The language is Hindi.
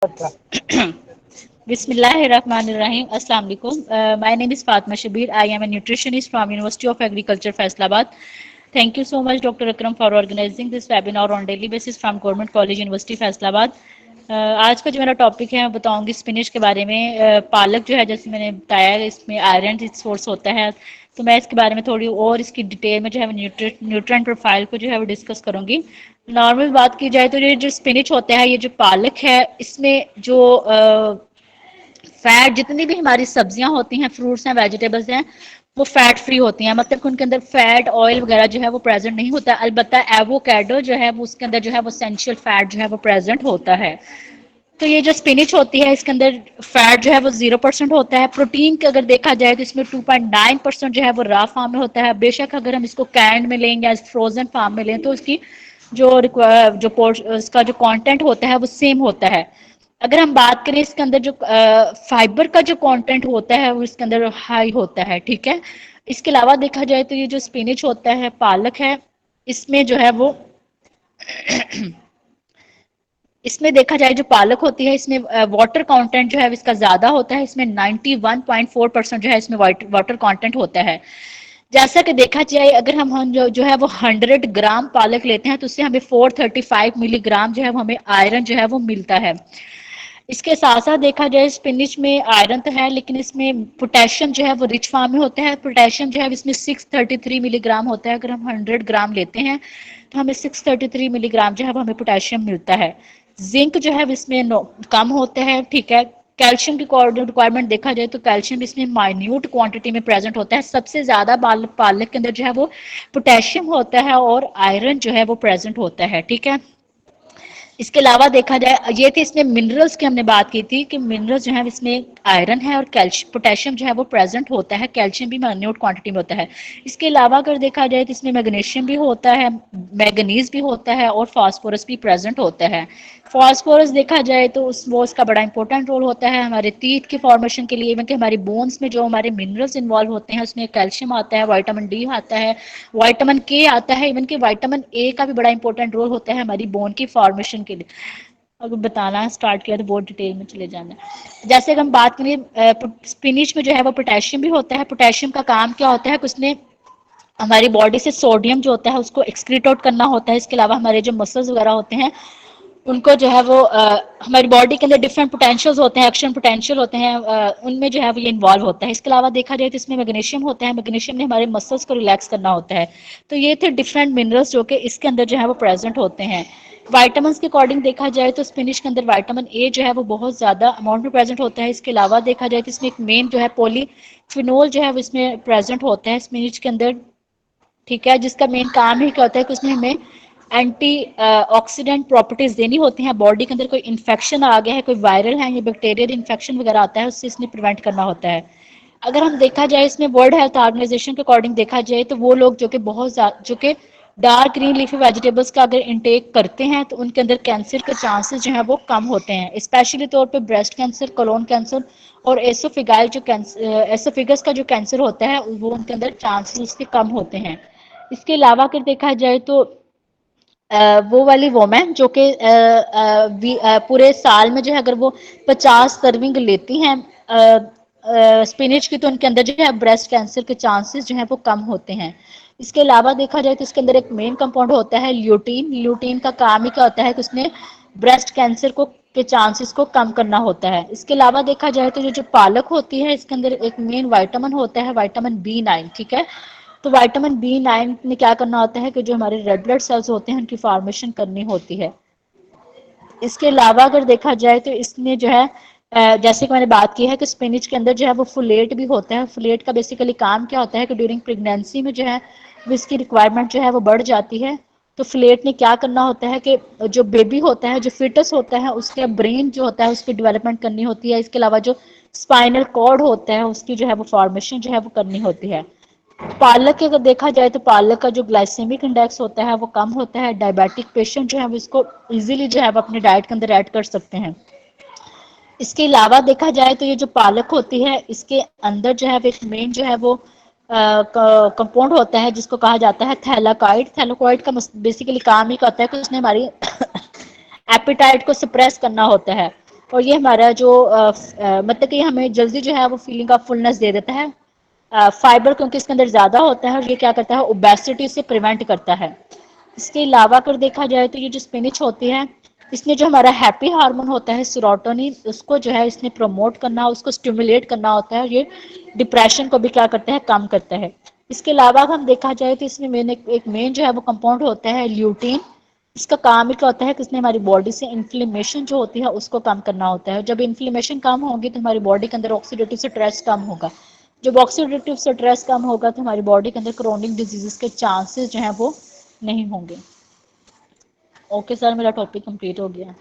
अच्छा। Bismillahirrahmanirrahim. Assalamu alaikum. My name is Fatma Shabir. I am a nutritionist from University of Agriculture, Faisalabad. Thank you so much, Dr. Akram, for organizing this webinar on daily basis from Government College, University, Faisalabad. आज का जो मेरा टॉपिक है मैं बताऊंगी स्पिनिच के बारे में। पालक जो है जैसे मैंने बताया इसमें आयरन रिच सोर्स होता है, तो मैं इसके बारे में थोड़ी और इसकी डिटेल में जो है न्यूट्रिएंट प्रोफाइल को जो है वो डिस्कस करूंगी। नॉर्मल बात की जाए तो ये जो स्पिनिच होता है, ये जो पालक है, इसमें जो फैट जितनी भी हमारी सब्जियां होती हैं, फ्रूट्स हैं, वेजिटेबल्स हैं, वो फैट फ्री होती हैं। मतलब कि उनके अंदर फैट ऑयल वगैरह जो है वो प्रेजेंट नहीं होता। अलबत्ता एवोकेडो जो है वो उसके अंदर जो है वो एसेंशियल फैट जो है वो प्रेजेंट होता है। तो ये जो स्पिनिच होती है इसके अंदर फैट जो है वो 0% होता है। प्रोटीन का अगर देखा जाए तो इसमें 2.9% जो है वो रा फॉर्म में होता है। बेशक अगर हम इसको कैंड में लें या फ्रोजन फॉर्म में लें तो उसकी उसका जो कंटेंट होता है वो सेम होता है। अगर हम बात करें इसके अंदर जो फाइबर का जो कंटेंट होता है वो इसके अंदर हाई होता है, ठीक है। इसके अलावा देखा जाए तो ये जो स्पिनिच होता है, पालक है, इसमें जो है वो इसमें देखा जाए जो पालक होती है इसमें वाटर कंटेंट जो है इसका ज्यादा होता है। इसमें 91.4% जो है इसमें वाटर कंटेंट होता है। जैसा कि देखा जाए अगर हम जो है वो 100 ग्राम पालक लेते हैं तो उससे हमें 435 मिलीग्राम जो है वो हमें आयरन जो है वो मिलता है। इसके साथ साथ देखा जाए स्पिनिच में आयरन तो है लेकिन इसमें पोटेशियम जो है वो रिच फॉर्म में होता है। पोटेशियम जो है इसमें 633 मिलीग्राम होता है। अगर हम 100 ग्राम लेते हैं तो हमें 633 मिलीग्राम जो है वो हमें पोटेशियम मिलता है। जिंक जो है इसमें कम होता है, ठीक है। कैल्शियम की रिक्वायरमेंट देखा जाए तो कैल्शियम इसमें माइन्यूट क्वांटिटी में प्रेजेंट होता है। सबसे ज्यादा पालक के अंदर जो है वो पोटेशियम होता है और आयरन जो है वो प्रेजेंट होता है, ठीक है। इसके अलावा देखा जाए ये थी इसमें मिनरल्स की हमने बात की थी कि मिनरल्स जो है इसमें आयरन है और कैल्शियम पोटेशियम जो है वो प्रेजेंट होता है। कैल्शियम भी माइन्यूट क्वांटिटी में होता है। इसके अलावा अगर देखा जाए तो इसमें मैग्नीशियम भी होता है, मैग्नीज भी होता है और फास्फोरस भी प्रेजेंट होता है। फास्फोरस देखा जाए तो वो उसका बड़ा इंपॉर्टेंट रोल होता है हमारे टीथ के फॉर्मेशन के लिए। इवन कि हमारी बोन्स में जो हमारे मिनरल्स इन्वॉल्व होते हैं उसमें कैल्शियम आता है, विटामिन डी आता है, विटामिन के आता है। इवन कि विटामिन ए का भी बड़ा इंपॉर्टेंट रोल होता है हमारी बोन की फॉर्मेशन के लिए। अगर बताना स्टार्ट किया तो बहुत डिटेल में चले जाना है। जैसे अगर हम बात करें स्पिनिच में जो है वो पोटेशियम भी होता है। पोटेशियम का काम क्या होता है कि उसने हमारी बॉडी से सोडियम जो होता है उसको एक्सक्रीट आउट करना होता है। इसके अलावा हमारे जो मसल्स वगैरह होते हैं उनको जो है वो हमारी बॉडी के अंदर डिफरेंट पोटेंशियल्स होते हैं, एक्शन पोटेंशियल होते हैं, उनमें जो है वो ये इन्वॉल्व होता है। इसके अलावा देखा जाए तो इसमें मैग्नीशियम होता है। मैग्नीशियम ने हमारे मसल्स को रिलैक्स करना होता है। तो ये थे डिफरेंट मिनरल्स जो कि इसके अंदर जो है वो प्रेजेंट होते हैं। वाइटामिन के अकॉर्डिंग देखा जाए तो स्पिनिच के अंदर विटामिन ए जो है वो बहुत ज्यादा अमाउंट में प्रेजेंट होता है। इसके अलावा देखा जाए तो इसमें एक मेन जो है पॉलीफिनोल जो है वो इसमें प्रेजेंट होता है स्पिनिच के अंदर, ठीक है। जिसका मेन काम ही क्या होता है कि उसमें हमें एंटी ऑक्सीडेंट प्रॉपर्टीज देनी होती हैं। बॉडी के अंदर कोई इन्फेक्शन आ गया है, कोई वायरल है या बैक्टीरियल इन्फेक्शन वगैरह आता है, उससे इसने प्रिवेंट करना होता है। अगर हम देखा जाए इसमें वर्ल्ड हेल्थ ऑर्गेनाइजेशन के अकॉर्डिंग देखा जाए तो वो लोग जो कि जो कि डार्क ग्रीन लीफी वेजिटेबल्स का अगर इंटेक करते हैं तो उनके अंदर कैंसर के चांसेस जो है वो कम होते हैं। स्पेशली तौर पे ब्रेस्ट कैंसर, कोलोन कैंसर और एसोफिगाइल जो कैंसर एसोफिगस का जो कैंसर होता है वो उनके अंदर चांसेस उसके कम होते हैं। इसके अलावा अगर देखा जाए तो वो वाली वोमेन जो कि पूरे साल में जो है अगर वो 50 सर्विंग लेती हैं स्पिनिच की तो उनके अंदर जो है ब्रेस्ट कैंसर के चांसेस जो है वो कम होते हैं। इसके अलावा देखा जाए तो इसके अंदर एक मेन कंपाउंड होता है ल्यूटीन। ल्यूटीन का काम ही क्या होता है कि उसने ब्रेस्ट कैंसर को के चांसेस को कम करना होता है। इसके अलावा देखा जाए तो जो पालक होती है इसके अंदर एक मेन विटामिन होता है विटामिन B9, ठीक है। तो विटामिन B9 ने क्या करना होता है कि जो हमारे रेड ब्लड सेल्स होते हैं उनकी फॉर्मेशन करनी होती है। इसके अलावा अगर देखा जाए तो इसमें जो है जैसे कि मैंने बात की है कि स्पिनिच के अंदर जो है वो फुलेट भी होता है। फुलेट का बेसिकली काम क्या होता है कि ड्यूरिंग प्रेगनेंसी में जो है वो इसकी रिक्वायरमेंट जो है वो बढ़ जाती है। तो फ्लेट ने क्या करना होता है कि जो बेबी होता है, जो फिटस होता है, उसके ब्रेन जो होता है उसकी डेवलपमेंट करनी होती है। इसके अलावा जो स्पाइनल कॉर्ड होता है उसकी जो है वो फॉर्मेशन जो है वो करनी होती है। पालक की अगर देखा जाए तो पालक का जो ग्लाइसेमिक इंडेक्स होता है वो कम होता है। डायबिटिक पेशेंट जो है वो इसको इजीली जो है वो अपने डाइट के अंदर ऐड कर सकते हैं। इसके अलावा देखा जाए तो ये जो पालक होती है इसके अंदर जो है एक मेन जो है वो कंपाउंड होता है जिसको कहा जाता है थैलाकॉइड। थैलाकॉइड का बेसिकली काम ही होता है कि उसने हमारी एपिटाइट को सप्रेस करना होता है। और ये हमारा जो मतलब कि हमें जल्दी जो है वो फीलिंग ऑफ फुलनेस दे देता है। फाइबर क्योंकि इसके अंदर ज़्यादा होता है और ये क्या करता है, ओबेसिटी से प्रिवेंट करता है। इसके अलावा अगर देखा जाए तो ये जो स्पिनिच होती है, इसमें जो हमारा हैप्पी हार्मोन होता है सेरोटोनिन, उसको जो है इसने प्रमोट करना, उसको स्टिमुलेट करना होता है और ये डिप्रेशन को भी क्या करता है, कम करता है। इसके अलावा हम देखा जाए तो इसमें मेन एक मेन जो है वो कंपाउंड होता है ल्यूटीन। इसका काम ही क्या होता है कि इसने हमारी बॉडी से इन्फ्लेमेशन जो होती है उसको कम करना होता है। जब इन्फ्लेमेशन कम होगी तो हमारी बॉडी के अंदर ऑक्सीडेटिव स्ट्रेस कम होगा। जब ऑक्सीडेटिव स्ट्रेस कम होगा तो हमारी बॉडी के अंदर क्रोनिक डिजीजेस के चांसेस जो हैं वो नहीं होंगे। ओके सर, मेरा टॉपिक कंप्लीट हो गया।